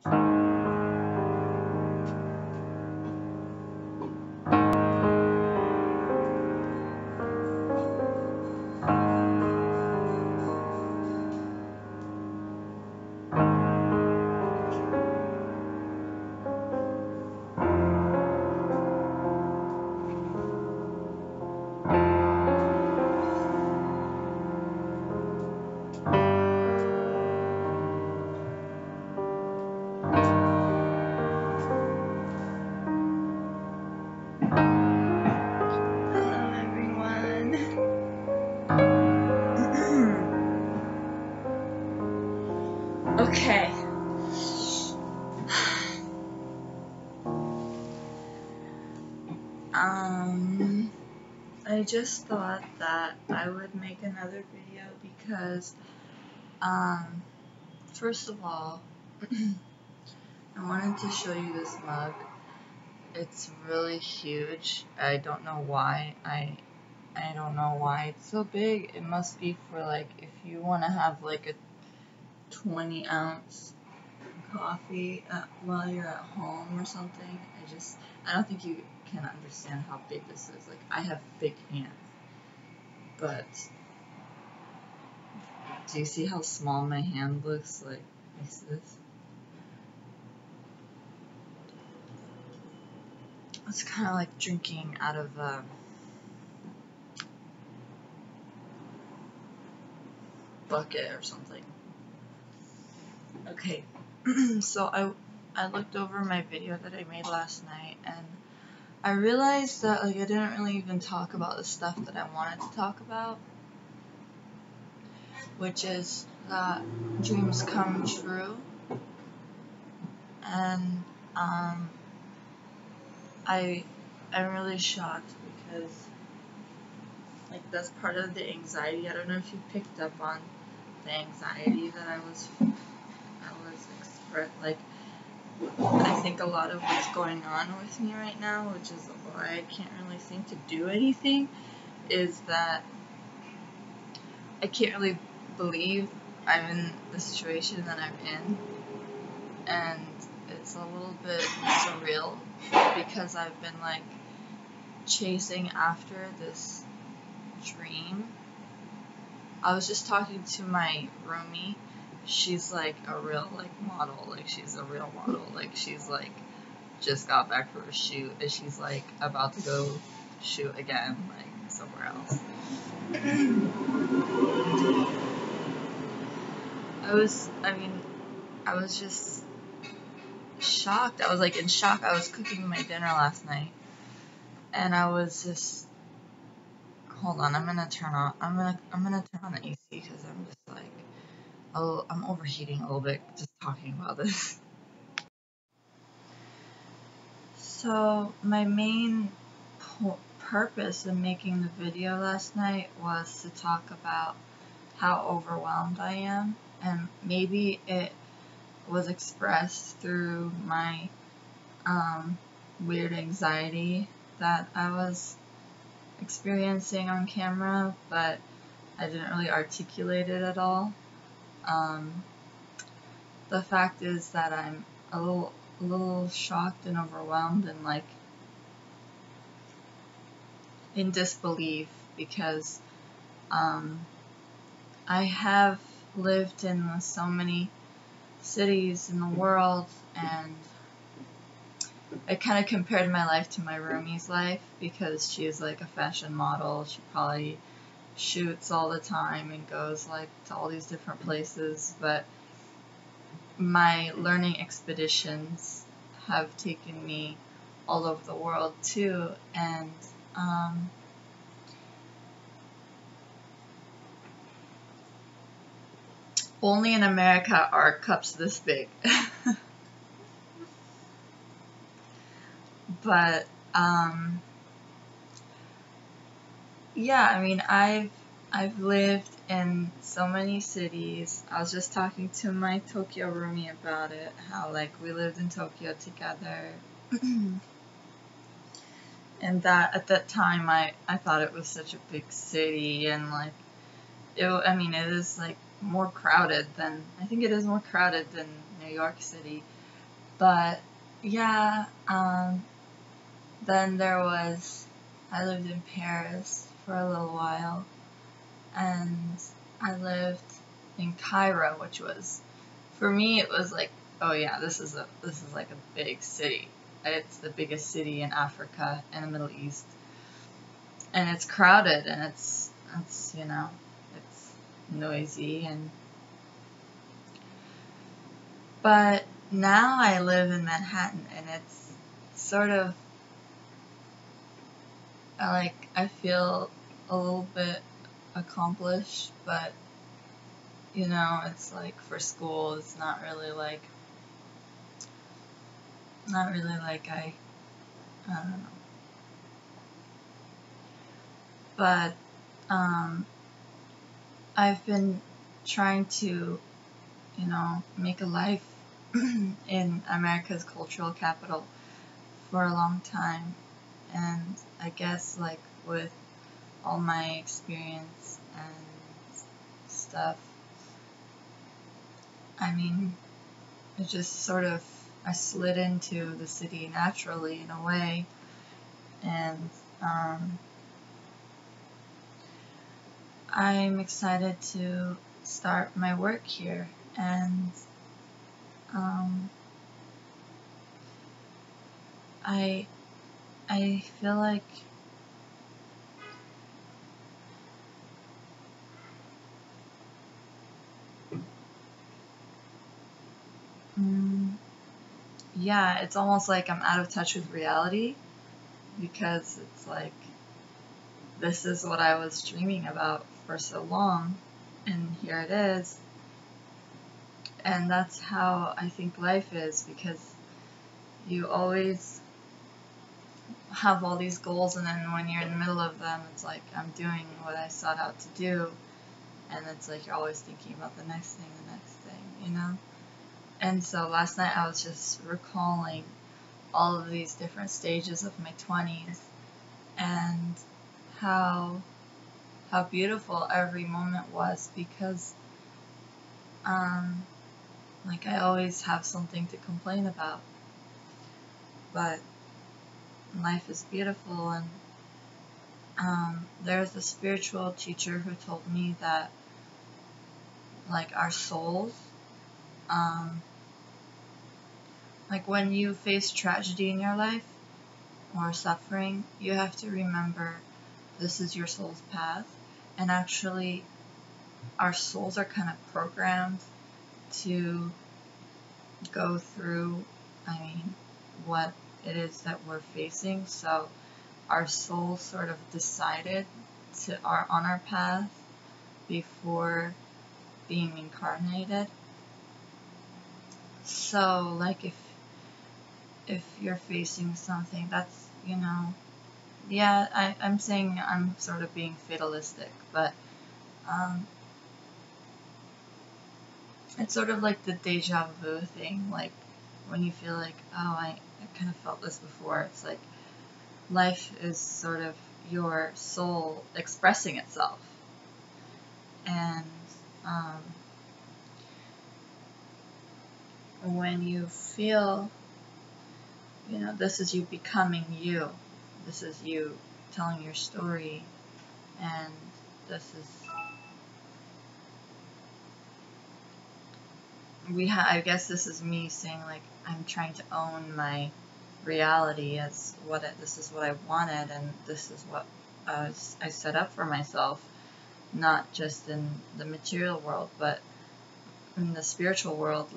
Okay. I just thought that I would make another video because, first of all, I wanted to show you this mug. It's really huge. I don't know why. I don't know why it's so big. It must be for, like, if you want to have, like, a 20-ounce coffee while you're at home or something. I don't think you can understand how big this is. Like, I have big hands, but do you see how small my hand looks? Like this. It's kind of like drinking out of a bucket or something. Okay, so I looked over my video that I made last night, and I realized that, like, I didn't really even talk about the stuff that I wanted to talk about, which is that dreams come true. And I'm really shocked because, like, that's part of the anxiety. I don't know if you picked up on the anxiety that I was like, I think a lot of what's going on with me right now, which is why I can't really seem to do anything, is that I can't really believe I'm in the situation that I'm in, and it's a little bit surreal because I've been, like, chasing after this dream. I was just talking to my roomie. She's like a real, like, model. Like, she's a real model. Like, she's like just got back from a shoot, and she's like about to go shoot again, like, somewhere else. I was just shocked. I was, like, in shock. I was cooking my dinner last night, and I was just, hold on, I'm gonna turn on the AC because I'm just like, I'm overheating a little bit just talking about this. So my main purpose in making the video last night was to talk about how overwhelmed I am, and maybe it was expressed through my weird anxiety that I was experiencing on camera, but I didn't really articulate it at all. The fact is that I'm a little shocked and overwhelmed and, like, in disbelief because I have lived in so many cities in the world, and I kind of compared my life to my roomie's life because she's, like, a fashion model. She probably shoots all the time and goes, like, to all these different places, but my learning expeditions have taken me all over the world too, and only in America are cups this big. But yeah, I mean, I've lived in so many cities. I was just talking to my Tokyo roomie about it, how, like, we lived in Tokyo together. And that at that time I thought it was such a big city, and, like, it is, like, more crowded than, I think it is more crowded than New York City, But yeah, then I lived in Paris for a little while, and I lived in Cairo, which was, for me, it was like, oh yeah, this is like a big city. It's the biggest city in Africa and the Middle East, and it's crowded, and it's it's noisy, but now I live in Manhattan, and it's sort of I feel a little bit accomplished, but it's like for school, it's not really like I don't know. But I've been trying to, make a life in America's cultural capital for a long time, and I guess with all my experience and stuff, I mean, it just sort of, I slid into the city naturally in a way, and I'm excited to start my work here, and I feel like yeah, it's almost like I'm out of touch with reality, because it's like this is what I was dreaming about for so long, and here it is. And that's how I think life is, because you always have all these goals, and then when you're in the middle of them, it's like I'm doing what I sought out to do, and it's like you're always thinking about the next thing. And so last night I was just recalling all of these different stages of my 20s, and how beautiful every moment was, because I always have something to complain about, but life is beautiful. And there's a spiritual teacher who told me that our souls, when you face tragedy in your life or suffering, you have to remember this is your soul's path, and actually our souls are kind of programmed to go through, what it is that we're facing. So our soul sort of decided on our path before being incarnated. So if you're facing something that's, yeah, I'm saying I'm sort of being fatalistic, but it's sort of like the deja vu thing, when you feel like, oh, I kind of felt this before. It's like life is sort of your soul expressing itself, and when you feel, this is you becoming you, this is you telling your story, and this is I guess this is me saying I'm trying to own my reality as this is what I wanted, and this is what I set up for myself, not just in the material world, but in the spiritual world.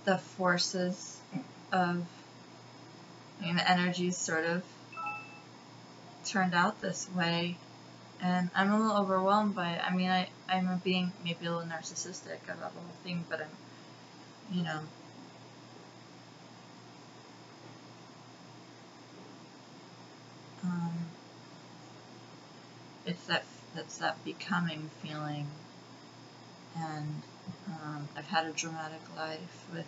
The forces of, the energies sort of turned out this way, and I'm a little overwhelmed by it. I'm being maybe a little narcissistic about the whole thing, but it's that becoming feeling, and I've had a dramatic life with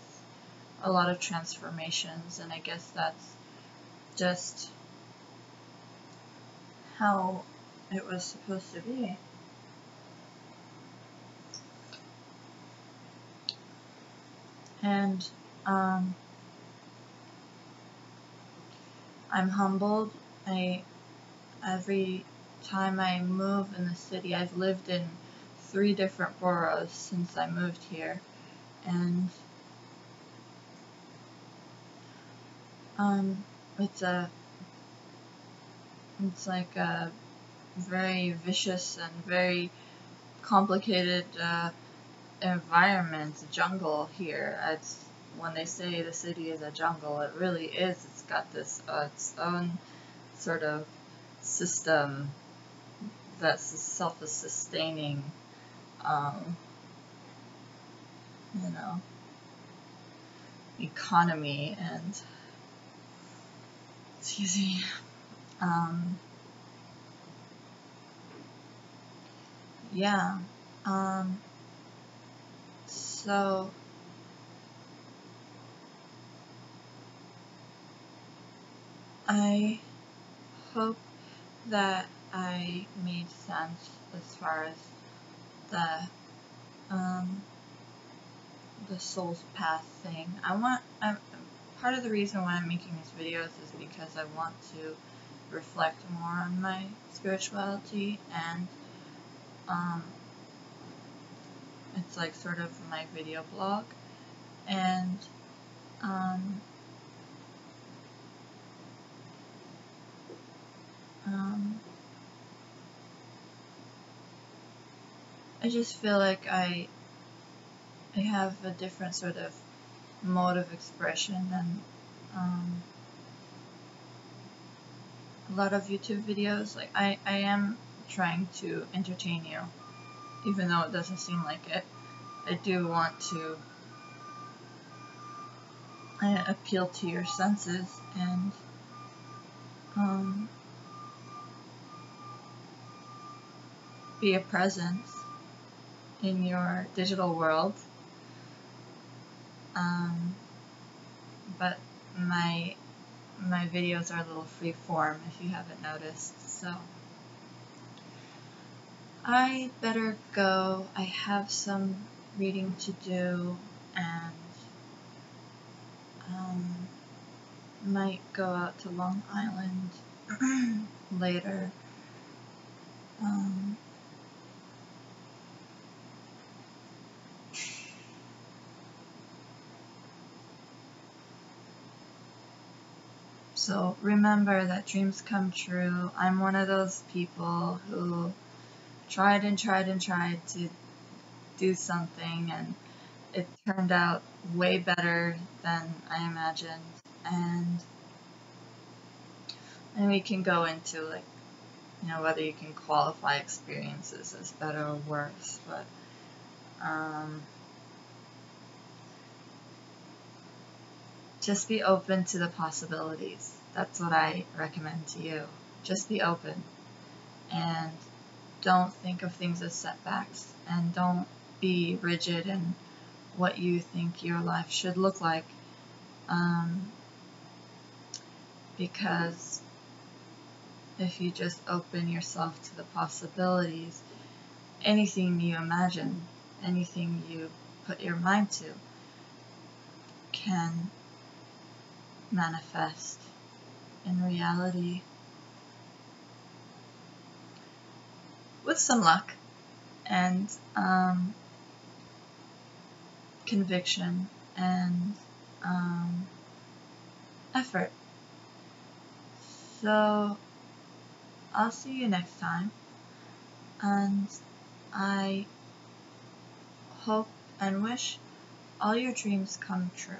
a lot of transformations, and I guess that's just how it was supposed to be. And I'm humbled. Every time I move in the city, I've lived in 3 different boroughs since I moved here, and it's like a very vicious and very complicated environment. It's a jungle here. It's when they say the city is a jungle, it really is. It's got this its own sort of system that's self-sustaining, you know, economy, and excuse me, yeah, so I hope that I made sense as far as the soul's path thing. Part of the reason why I'm making these videos is because I want to reflect more on my spirituality, and it's like sort of my video blog, and I just feel like I have a different sort of mode of expression than a lot of YouTube videos. Like I am trying to entertain you, even though it doesn't seem like it. I do want to appeal to your senses and be a presence in your digital world. But my videos are a little free form, if you haven't noticed, so I better go. I have some reading to do, and might go out to Long Island later. So remember that dreams come true. I'm one of those people who tried and tried and tried to do something, and it turned out way better than I imagined. And we can go into, like, you know, whether you can qualify experiences as better or worse, but just be open to the possibilities. That's what I recommend to you. Just be open, and don't think of things as setbacks, and don't be rigid in what you think your life should look like, because if you just open yourself to the possibilities, anything you imagine, anything you put your mind to, can manifest in reality with some luck and conviction and effort. So I'll see you next time, and I hope and wish all your dreams come true.